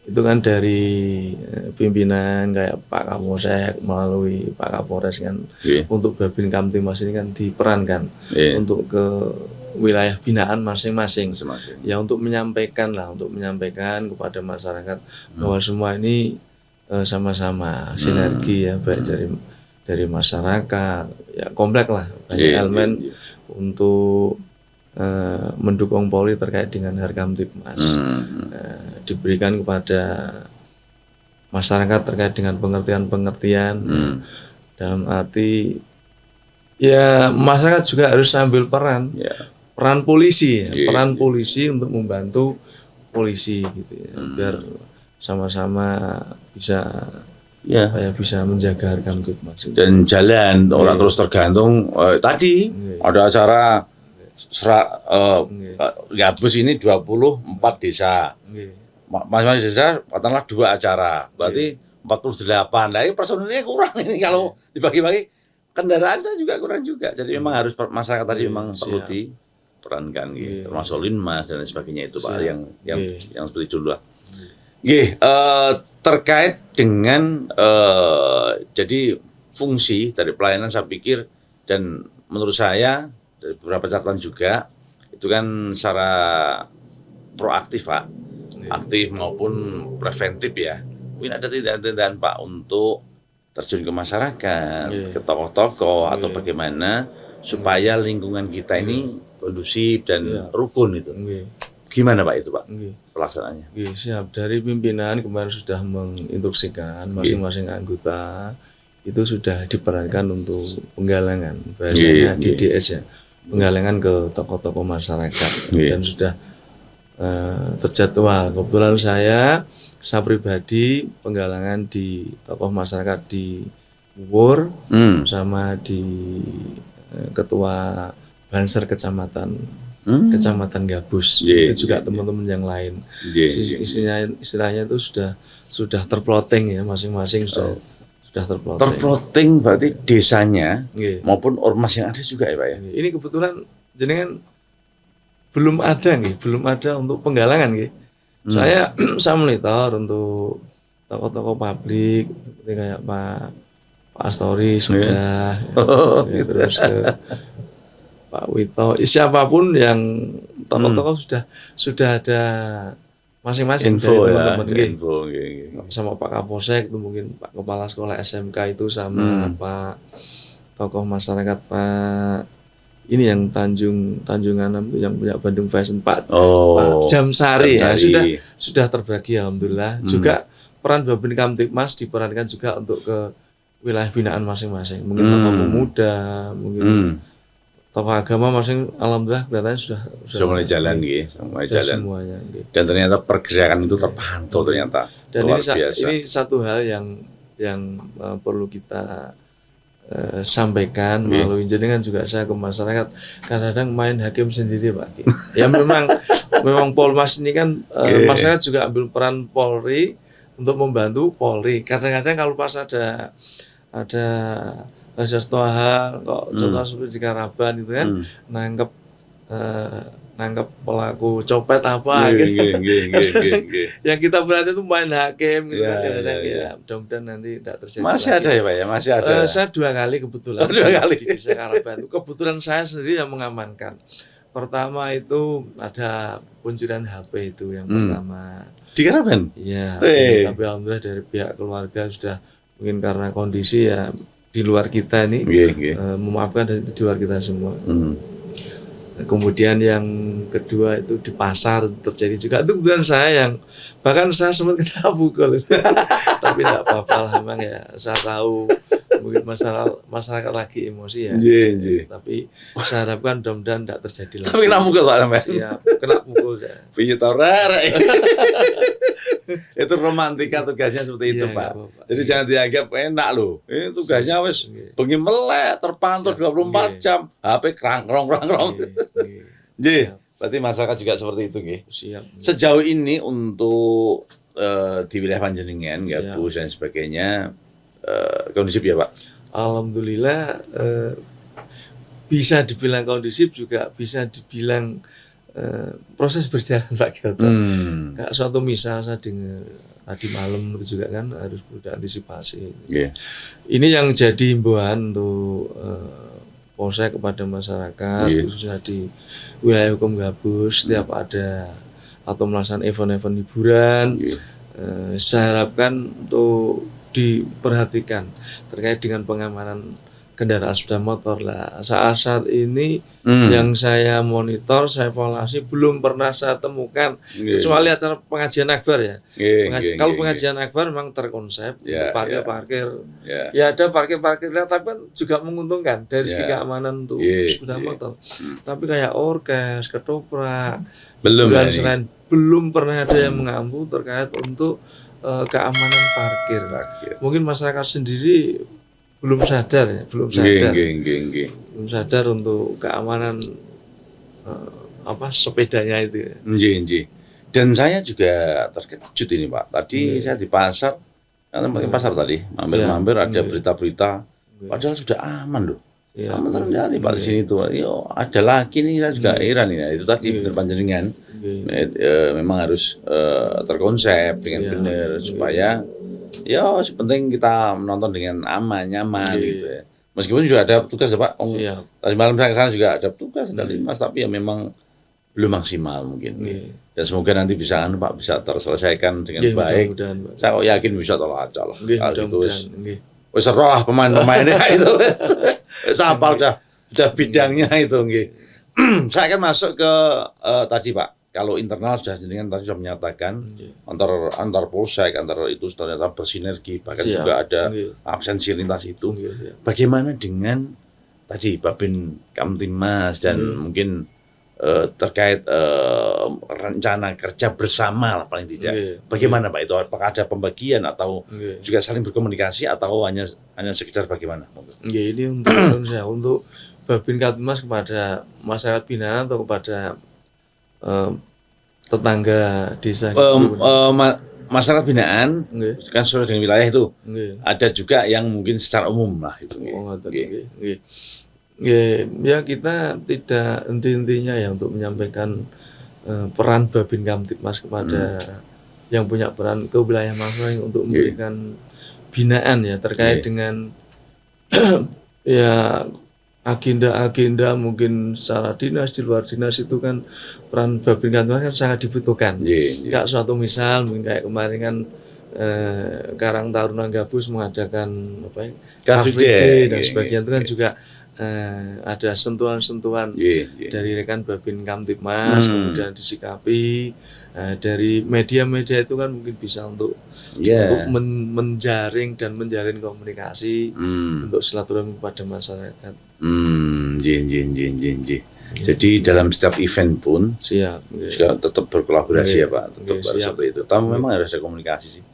Itu kan dari pimpinan kayak Pak Kapolsek melalui Pak Kapolres kan untuk Babin Kamtimas ini kan diperankan untuk ke wilayah binaan masing-masing ya, untuk menyampaikan kepada masyarakat bahwa semua ini sama-sama sinergi ya, baik dari masyarakat ya, komplek lah, banyak elemen untuk mendukung Polri terkait dengan Harkamtibmas, diberikan kepada masyarakat terkait dengan pengertian-pengertian dalam arti ya masyarakat juga harus ambil peran polisi peran polisi untuk membantu polisi gitu ya, biar sama-sama bisa bisa menjaga Harkamtibmas
dan jalan orang terus tergantung tadi ada acara gabus ini 24 desa masing-masing desa katakanlah 2 acara berarti 48. Nah ini personilnya kurang ini kalau dibagi-bagi, kendaraan juga kurang juga, jadi memang harus masyarakat tadi memang perlu diperankan gitu, termasuk linmas dan lain sebagainya itu Pak yang seperti itu lah. Terkait dengan jadi fungsi dari pelayanan saya pikir dan menurut saya dari beberapa catatan juga itu kan secara proaktif Pak, aktif maupun preventif ya. Mungkin ada tindakan-tindakan Pak untuk terjun ke masyarakat, ke tokoh-tokoh atau bagaimana supaya lingkungan kita ini kondusif dan rukun itu. Gimana Pak itu Pak pelaksanaannya?
Siap, dari pimpinan kemarin sudah menginstruksikan masing-masing anggota itu sudah diperankan untuk penggalangan, bahasanya DDS ya, penggalangan ke tokoh-tokoh masyarakat dan sudah terjadwal. Kebetulan saya pribadi penggalangan di tokoh masyarakat di Wur sama di ketua Banser Kecamatan Gabus, itu juga teman-teman yang lain. Istilahnya itu sudah terplotting ya, masing-masing sudah terplotting.
Terplotting berarti desanya maupun ormas yang ada juga ya Pak ya.
Ini kebetulan jenengan belum ada untuk penggalangan Saya monitor untuk tokoh-tokoh publik seperti kayak Pak Astori sudah, terus ke Pak Wito, siapapun yang tokoh-tokoh sudah ada masing-masing dari teman-teman sama Pak Kapolsek itu mungkin Pak Kepala Sekolah SMK itu sama Pak tokoh masyarakat Pak ini yang Tanjungan itu yang punya Bandung Fashion Pak Jamsari ya, sudah terbagi alhamdulillah. Juga peran Babin Kamtibmas diperankan juga untuk ke wilayah binaan masing-masing, mungkin tokoh pemuda, mungkin tokoh agama masing, alhamdulillah kelihatannya sudah
mulai jalan
semuanya
dan ternyata pergerakan itu terpantau ternyata.
Dan ini satu hal yang perlu kita sampaikan melalui jenengan juga saya ke masyarakat, kadang-kadang main hakim sendiri Pak. Ya memang memang Polmas ini kan masyarakat juga ambil peran Polri untuk membantu Polri. Kadang-kadang kalau pas ada sesuatu hal kok contoh seperti di Karaban gitu kan nangkep pelaku copet apa gitu. Yang kita berarti itu main hakim gitu kan kadang-kadang ya mudah-mudahan nanti tidak terjadi.
Masih
lagi.
Ada ya Pak ya? Masih ada.
Saya 2 kali kebetulan.
2 kali.
Di desa Karaban. Kebetulan saya sendiri yang mengamankan. Pertama itu ada pencurian HP itu yang pertama.
Di Karaban?
Iya. Tapi alhamdulillah dari pihak keluarga sudah mungkin karena kondisi ya di luar kita nih memaafkan di luar kita semua. Kemudian yang kedua itu di pasar terjadi juga. Itu kemudian saya yang bahkan saya sempat kena pukul. Tapi tidak apa-apa lah, memang ya saya tahu mungkin masyarakat lagi emosi ya. Tapi saya harapkan mudah-mudahan tidak terjadi lagi.
Tapi kena pukul Pak sampai.
Iya, kena pukul saya.
Itu romantika tugasnya seperti itu Pak. Jadi jangan dianggap enak loh. Ini tugasnya wis bengi melek terpantau 24 jam. HP krang-krong. Berarti masyarakat juga seperti itu nggih. Sejauh ini untuk di wilayah Panjenengan, Gabus dan sebagainya kondusif ya Pak?
Alhamdulillah bisa dibilang kondusif juga bisa dibilang proses berjalan Pak Gatot. Kayak suatu misal saya dengar tadi malam itu juga kan harus sudah antisipasi. Ini yang jadi himbauan untuk Polsek kepada masyarakat khususnya di wilayah hukum Gabus setiap ada atau melaksanakan event-event hiburan saya harapkan untuk diperhatikan terkait dengan pengamanan kendaraan sepeda motor lah. Saat ini yang saya monitor, saya evaluasi belum pernah saya temukan kecuali acara pengajian akbar ya. Kalau pengajian akbar memang terkonsep untuk parkir. Ya ada parkir tapi kan juga menguntungkan dari segi keamanan untuk sepeda motor. Tapi kayak orkes, ketoprak, belum pernah ada yang mengampu terkait untuk keamanan parkir. Mungkin masyarakat sendiri belum sadar belum sadar untuk keamanan sepedanya itu.
Dan saya juga terkejut ini Pak. Tadi saya di pasar, tadi mampir ada berita-berita, padahal sudah aman loh. Aman terjadi Pak di sini tuh. Ada lagi nih saya juga heran ini. Itu tadi bener Panjenengan. Memang harus terkonsep dengan benar supaya sepenting kita menonton dengan aman, nyaman gitu ya. Meskipun juga ada petugas ya Pak. Tadi malam saya ke sana juga ada petugas ada 5, tapi ya memang belum maksimal mungkin. Dan semoga nanti bisa Pak bisa terselesaikan dengan baik. Saya kok yakin bisa tolak lah. Kalau itu wis seru lah pemain-pemainnya itu. Wis hafal udah bidangnya itu nggih. Saya akan masuk ke tadi Pak. Kalau internal sudah jenengan tadi sudah menyatakan antar polsek, antar itu ternyata bersinergi, bahkan juga ada absensi lintas itu. Bagaimana dengan tadi Babin Kamtibmas dan mungkin terkait rencana kerja bersama lah paling tidak. Bagaimana Pak itu? Apakah ada pembagian atau juga saling berkomunikasi atau hanya sekedar bagaimana?
Ini untuk Babin Kamtibmas kepada masyarakat binaan atau kepada tetangga desa masyarakat
binaan kan sesuai dengan wilayah itu ada juga yang mungkin secara umum lah itu.
Ya kita tidak intinya ya untuk menyampaikan peran Babin Kamtibmas kepada yang punya peran ke wilayah masing-masing untuk memberikan binaan ya terkait dengan ya agenda-agenda mungkin secara dinas di luar dinas itu kan peran Babin Kamtibmas kan sangat dibutuhkan. Kayak suatu misal mungkin kayak kemarin kan Karang Taruna Gabus mengadakan Car Free Day dan sebagainya itu kan juga ada sentuhan-sentuhan dari rekan Babin Kamtibmas kemudian disikapi dari media-media itu kan mungkin bisa untuk menjaring dan menjalin komunikasi untuk silaturahmi kepada masyarakat.
Jadi dalam setiap event pun juga tetap berkolaborasi ya Pak, tetap harus seperti itu. Tapi memang harus ada komunikasi sih.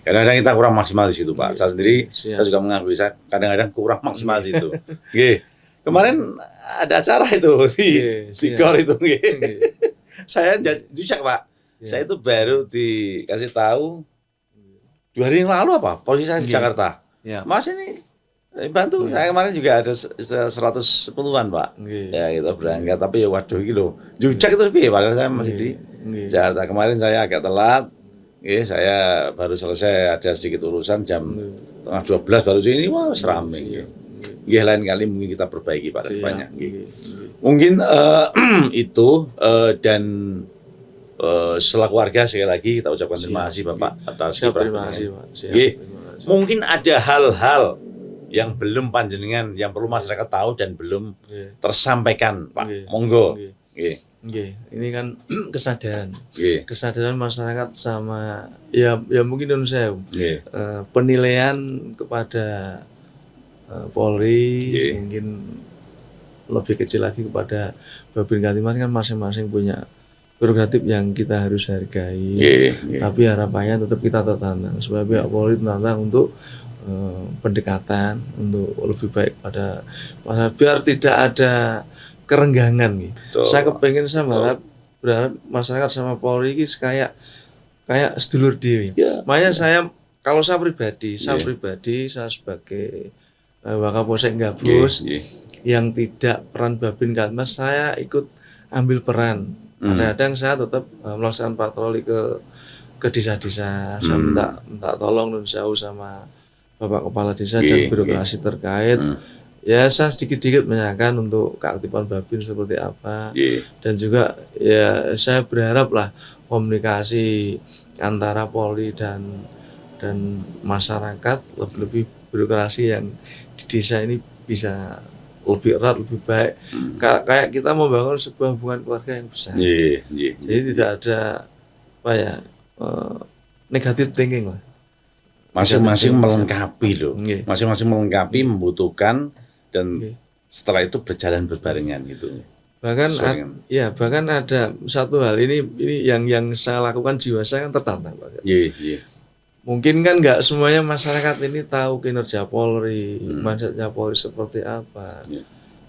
Kadang-kadang kita kurang maksimal di situ Pak. Saya sendiri saya juga mengakui saya kadang-kadang kurang maksimal di situ. Kemarin ada acara itu di GOR itu. Saya jujak Pak. Saya itu baru dikasih tahu 2 hari yang lalu apa? Posisi saya di Jakarta. Mas ini bantu. Saya kemarin juga ada 110-an Pak. Ya kita berangkat. Tapi ya waduh gitu. Jujak itu piye padahal saya masih di Jakarta. Kemarin saya agak telat. Saya baru selesai ada sedikit urusan jam tengah 12 baru sini. Wah serame. Lain kali mungkin kita perbaiki Pak depannya. Mungkin itu dan setelah keluarga sekali lagi kita ucapkan terima kasih Bapak atas
terima kasih Pak.
Mungkin ada hal-hal yang belum panjenengan yang perlu masyarakat tahu dan belum tersampaikan Pak. Monggo.
Ini kan kesadaran masyarakat sama ya mungkin Indonesia penilaian kepada Polri mungkin lebih kecil lagi kepada Babin Kamtipmas kan masing-masing punya prerogatif yang kita harus hargai. Tapi harapannya tetap kita tertantang supaya pihak Polri tertantang untuk pendekatan untuk lebih baik pada masyarakat biar tidak ada kerenggangan gitu. Saya kepengen berharap masyarakat sama Polri ini kayak sedulur dewi. Makanya kalau saya pribadi saya sebagai Wakapolsek Gabus yang tidak peran Babin Kamtipmas, saya ikut ambil peran. Kadang-kadang saya tetap melaksanakan patroli ke desa-desa. Saya minta tolong nun jauh sama Bapak Kepala Desa dan birokrasi terkait. Ya saya sedikit-sedikit menanyakan untuk keaktifan Babin seperti apa. Dan juga ya saya berharap lah komunikasi antara Polri dan masyarakat lebih birokrasi yang di desa ini bisa lebih erat, lebih baik. Kayak kita membangun sebuah hubungan keluarga yang besar. Jadi tidak ada negatif thinking lah.
Masing-masing melengkapi loh. Masing-masing melengkapi, membutuhkan dan setelah itu berjalan berbarengan gitu.
Bahkan ada satu hal ini yang saya lakukan, jiwa saya kan tertantang Pak. Mungkin kan nggak semuanya masyarakat ini tahu kinerja Polri, mindsetnya Polri seperti apa.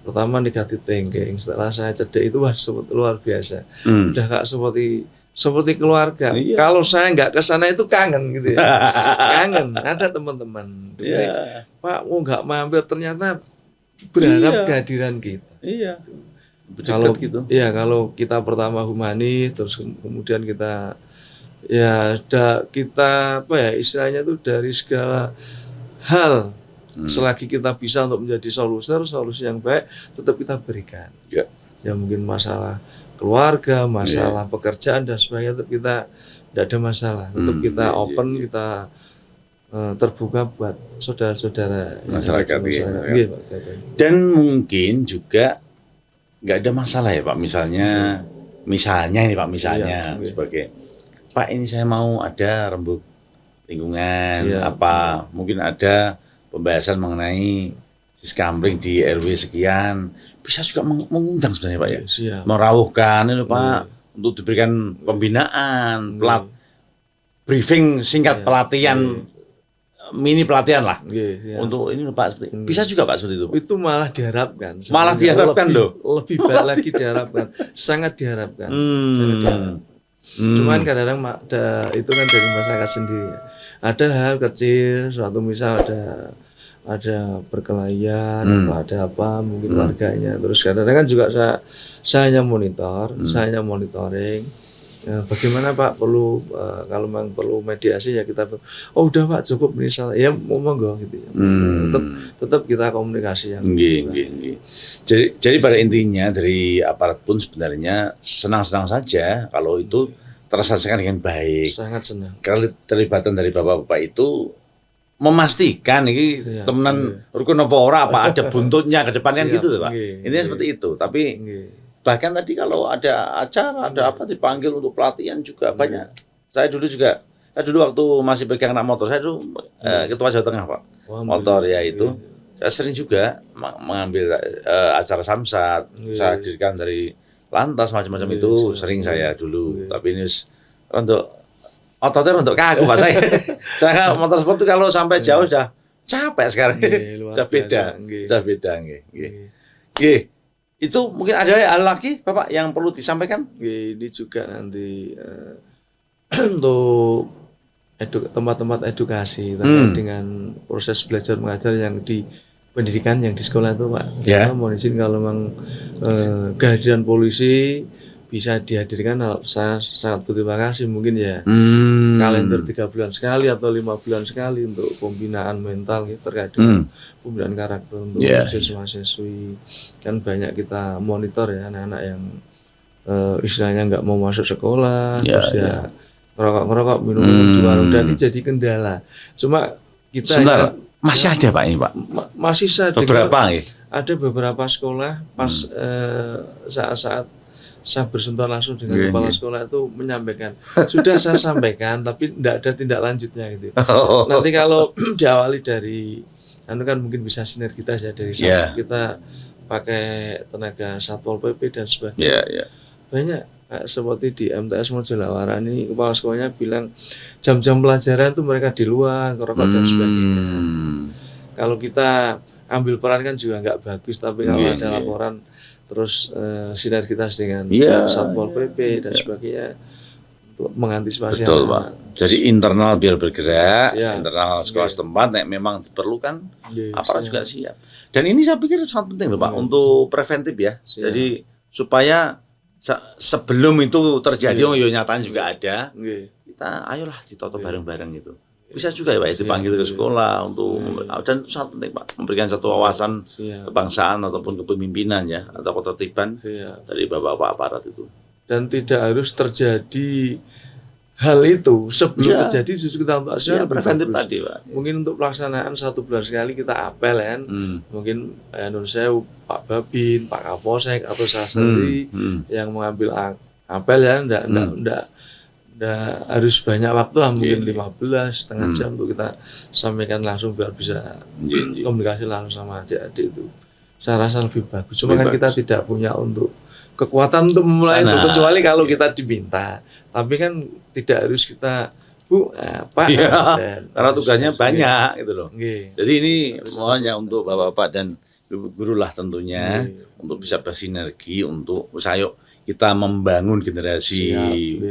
Pertama negatif thinking, setelah saya cedek itu luar biasa. Udah nggak seperti keluarga. Kalau saya nggak ke sana itu kangen gitu ya. Kangen. Ada teman-teman. Pak, mau nggak mampir ternyata berharap kehadiran kita. Kalau kita pertama humanis, terus kemudian kita istilahnya itu dari segala hal selagi kita bisa untuk menjadi solusi yang baik tetap kita berikan. Ya mungkin masalah keluarga, masalah pekerjaan dan sebagainya tetap kita tidak ada masalah. Tetap kita open, kita terbuka buat saudara-saudara
masyarakat. Dan mungkin juga nggak ada masalah ya Pak. Misalnya ini Pak sebagai Pak ini saya mau ada rembuk lingkungan mungkin ada pembahasan mengenai siskamling di RW sekian, bisa juga mengundang sebenarnya Pak ya. Merawuhkan ini Pak untuk diberikan pembinaan, briefing singkat pelatihan mini pelatihan lah untuk ini Pak. Bisa juga Pak seperti itu.
Itu malah diharapkan. Lebih baik lagi diharapkan, sangat diharapkan. Cuman kadang-kadang itu kan dari masyarakat sendiri. Ada hal kecil, suatu misal ada perkelahian atau ada apa mungkin warganya. Terus kadang-kadang kan juga saya hanya monitoring. Bagaimana Pak perlu kalau memang perlu mediasi ya kita udah Pak cukup misalnya ya monggo gitu ya. Tetap kita komunikasi yang
Jadi pada intinya dari aparat pun sebenarnya senang-senang saja kalau itu terselesaikan dengan baik.
Sangat senang.
Kalau terlibatan dari bapak-bapak itu memastikan ini temenan rukun apa ora, apa ada buntutnya ke depannya gitu Pak. Intinya seperti itu. Tapi bahkan tadi kalau ada acara, ada apa dipanggil untuk pelatihan juga banyak. Saya dulu waktu masih pegang anak motor, saya dulu ketua Jawa Tengah Pak. Motor ya itu. Saya sering juga mengambil acara samsat, saya hadirkan dari lantas macam-macam itu sering saya dulu. Tapi ini untuk ototnya untuk kaku Pak saya. Saya motor sport itu kalau sampai jauh sudah capek sekarang. Sudah beda. Itu mungkin ada hal lagi Bapak yang perlu disampaikan?
Ini juga nanti untuk tempat-tempat edukasi terkait dengan proses belajar mengajar yang di pendidikan yang di sekolah itu Pak.
Ya.
Mohon izin kalau memang kehadiran polisi bisa dihadirkan, saya sangat berterima kasih mungkin ya kalender 3 bulan sekali atau 5 bulan sekali untuk pembinaan mental gitu, terkait dengan pembinaan karakter untuk siswa-siswi. Kan banyak kita monitor ya anak-anak yang istilahnya nggak mau masuk sekolah, terus ya ngerokok minum di warung, dan ini jadi kendala. Cuma kita
masih ada Pak ini Pak?
Masih saya
beberapa ya?
Ada beberapa sekolah pas saat-saat saya bersentuhan langsung dengan kepala sekolah itu menyampaikan, sudah saya sampaikan tapi tidak ada tindak lanjutnya gitu. Nanti kalau diawali dari kan mungkin bisa sinergitas ya dari kita pakai tenaga Satpol PP dan sebagainya. Banyak seperti di MTS Mojolawara ini kepala sekolahnya bilang jam-jam pelajaran itu mereka di luar ngerokok dan sebagainya. Kalau kita ambil peran kan juga nggak bagus, tapi kalau ada laporan terus sinergitas dengan Satpol PP dan sebagainya untuk mengantisipasi.
Betul Pak. Jadi internal biar bergerak, internal sekolah setempat memang diperlukan, aparat juga siap. Dan ini saya pikir sangat penting loh Pak untuk preventif ya. Jadi supaya sebelum itu terjadi, nyatanya juga ada, kita ayolah ditoto bareng-bareng gitu. Bisa juga ya Pak, dipanggil ke sekolah untuk dan sangat penting Pak, memberikan satu wawasan kebangsaan ataupun kepemimpinan ya, atau ketertiban dari bapak-bapak aparat itu. Dan
tidak harus terjadi hal itu sebelum terjadi, justru kita untuk
preventif tadi Pak.
Mungkin untuk pelaksanaan 1 bulan sekali kita apel kan, mungkin saya Pak Babin, Pak Kapolsek atau saya sendiri yang mengambil apel ya, enggak harus banyak waktu lah, mungkin 15 setengah jam untuk kita sampaikan langsung biar bisa komunikasi langsung sama adik-adik itu. Saya rasa lebih bagus. Cuma kan kita tidak punya untuk kekuatan untuk memulai itu, kecuali kalau kita diminta. Tapi kan tidak harus kita Pak.
Karena tugasnya banyak gitu loh. Jadi ini semuanya untuk bapak-bapak dan guru lah tentunya untuk bisa bersinergi untuk kita membangun generasi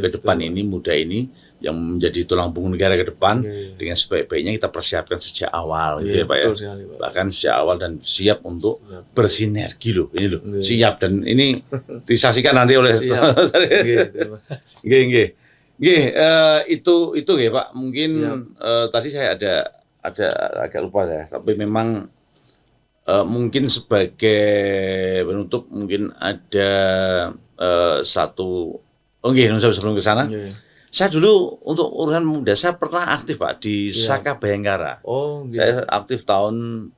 ke depan ini, muda ini yang menjadi tulang punggung negara ke depan dengan sebaik-baiknya kita persiapkan sejak awal gitu ya Pak ya. Bahkan sejak awal dan siap untuk bersinergi loh, ini loh. Siap, dan ini disaksikan nanti oleh itu ya Pak. Mungkin tadi saya ada agak lupa ya, tapi memang mungkin sebagai penutup mungkin ada satu sebelum ke sana. Saya dulu untuk urusan muda saya pernah aktif Pak di Saka Bayangkara. Saya aktif tahun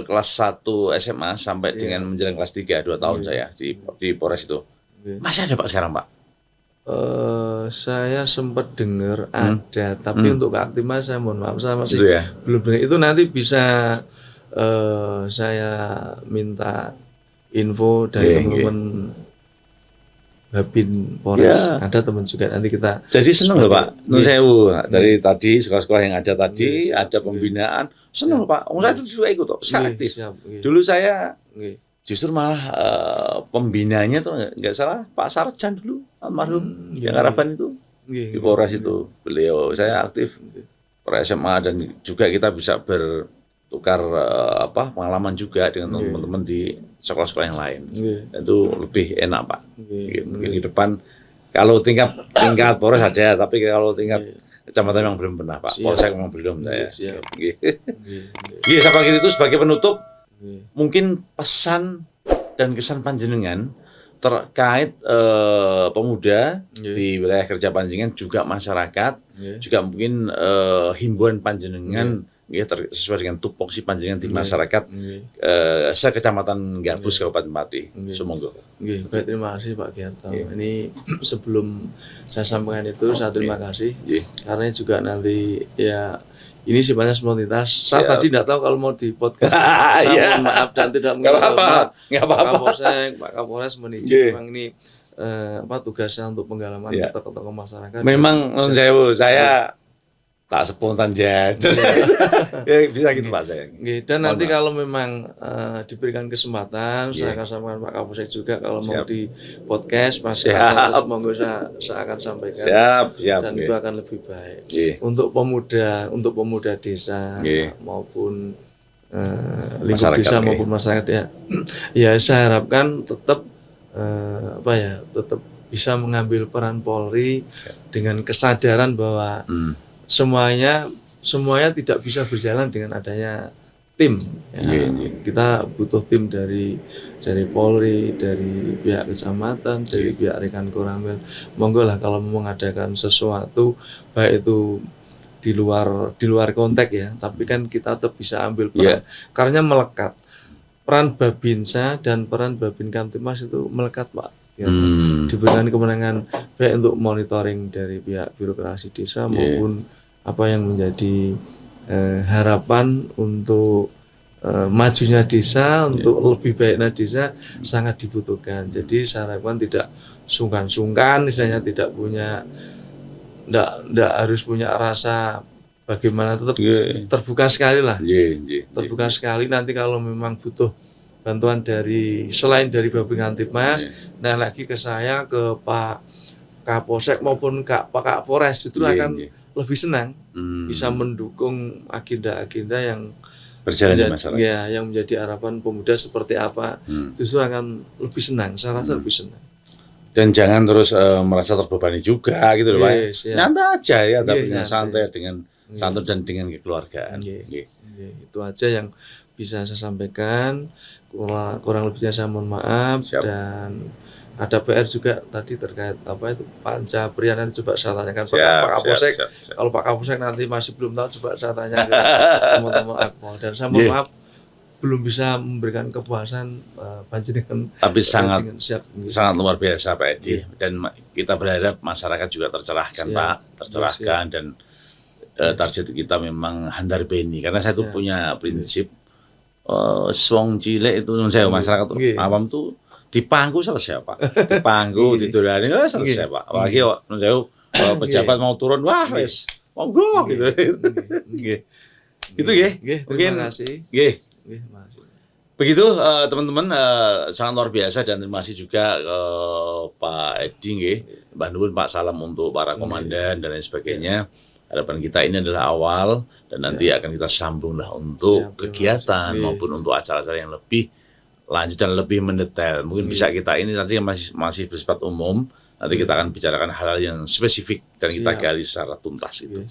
kelas 1 SMA sampai dengan menjelang kelas 3, 2 tahun saya di Polres itu. Masih ada Pak sekarang Pak?
Saya sempat dengar ada, tapi untuk keaktifan saya mohon maaf, saya masih belum dengar. Itu nanti bisa saya minta info dari teman-teman Babin Polres, ada teman juga, nanti kita.
Jadi senang loh Pak, Nun Sewu dari tadi sekolah-sekolah yang ada tadi ada pembinaan, senang loh Pak. Saya juga ikut kok, saya aktif. Dulu saya justru malah pembinanya tuh nggak salah Pak Sarjan dulu, almarhum yang Harapan itu di Polres itu beliau. Saya aktif per SMA dan juga kita bisa bertukar pengalaman juga dengan teman-teman di sekolah-sekolah yang lain. Itu lebih enak Pak. Mungkin di depan kalau tingkat Polres ada, tapi kalau tingkat kecamatan memang belum pernah Pak. Polsek memang belum saya. Saya panggil itu sebagai penutup. Mungkin pesan dan kesan panjenengan terkait pemuda di wilayah kerja panjenengan, juga masyarakat, juga mungkin himbauan panjenengan sesuai dengan tupoksi panjenengan di masyarakat sekecamatan Gabus Kabupaten Pati. Semoga.
Baik, terima kasih Pak Giarto. Ini sebelum saya sampaikan itu, saya terima kasih karena juga nanti ini sifatnya spontanitas. Saya tadi tidak tahu kalau mau di podcast. Saya mohon maaf dan tidak mengapa. Pak Kapolres menizin memang ini tugasnya untuk penggalaman tokoh-tokoh masyarakat.
Memang saya tak spontan jajan. Ya, bisa gitu Pak saya.
Dan nanti kalau memang diberikan kesempatan, saya akan sampaikan Pak Kapolsek juga kalau mau di podcast Mas Hasan, monggo saya akan sampaikan.
Siap.
Dan itu akan lebih baik. Untuk pemuda desa maupun lingkup desa maupun masyarakat ya saya harapkan tetap tetap bisa mengambil peran Polri dengan kesadaran bahwa semuanya tidak bisa berjalan dengan adanya tim. Kita butuh tim dari Polri, dari pihak kecamatan, dari pihak rekan Koramil. Monggo lah kalau mau mengadakan sesuatu baik itu di luar konteks ya, tapi kan kita tetap bisa ambil peran. Karena melekat. Peran Babinsa dan peran Babin Kamtibmas itu melekat Pak. Diberikan kemenangan baik untuk monitoring dari pihak birokrasi desa maupun apa yang menjadi harapan untuk majunya desa, untuk lebih baiknya desa sangat dibutuhkan. Jadi saya harapkan tidak sungkan-sungkan, misalnya tidak harus punya rasa bagaimana, tetap terbuka sekali lah. Terbuka sekali, nanti kalau memang butuh bantuan selain dari Babin Kamtibmas, nah lagi ke saya, ke Pak Kapolsek maupun Pak Kapolres, itu akan lebih senang bisa mendukung agenda-agenda yang
berjalan di masyarakat.
Yang menjadi harapan pemuda seperti apa, justru akan lebih senang, saya rasa lebih senang.
Dan jangan terus merasa terbebani juga gitu loh Pak. Nyantai aja ya, tapi dengan santai, dengan santun dan dengan kekeluargaan.
Itu aja yang bisa saya sampaikan. Kurang lebihnya saya mohon maaf. Dan ada PR juga tadi terkait Panca Pria, nanti coba saya tanyakan Pak Kapolsek. Kalau Pak Kapolsek nanti masih belum tahu, coba saya tanya ke teman-teman Akpol. Dan saya mohon maaf belum bisa memberikan kepuasan panjenengan.
Tapi sangat luar biasa Pak Edi. Dan kita berharap masyarakat juga tercerahkan Pak, dan target kita memang handar beni. Karena saya tuh punya prinsip wong cilik itu masyarakat awam tuh dipangku selesai Pak, dipangku ditulani selesai Pak. Apalagi pejabat mau turun, wah wis monggo gitu. Gitu
terima kasih.
Begitu teman-teman, sangat luar biasa, dan terima kasih juga Pak Edi Mbah Nuwun, Pak salam untuk para komandan dan lain sebagainya. Harapan kita ini adalah awal, dan nanti akan kita sambung lah untuk kegiatan maupun untuk acara-acara yang lebih lanjut dan lebih mendetail. Mungkin bisa kita ini nanti masih bersifat umum. Nanti kita akan bicarakan hal-hal yang spesifik dan kita gali secara tuntas itu.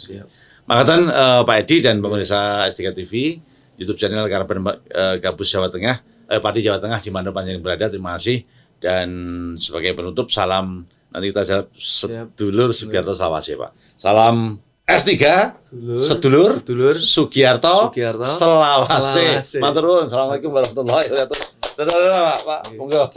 Makatan Pak Edi dan pemirsa S3 TV, YouTube channel Karaban Gabus Jawa Tengah, Padi Jawa Tengah, di mana panjenengan berada. Terima kasih. Dan sebagai penutup, salam, nanti kita jawab sedulur Sugiarto Selawase Pak. Salam S3 sedulur Sugiarto Selawase. Matur nuwun. Assalamualaikum warahmatullahi wabarakatuh. Dadah Pak. Monggo.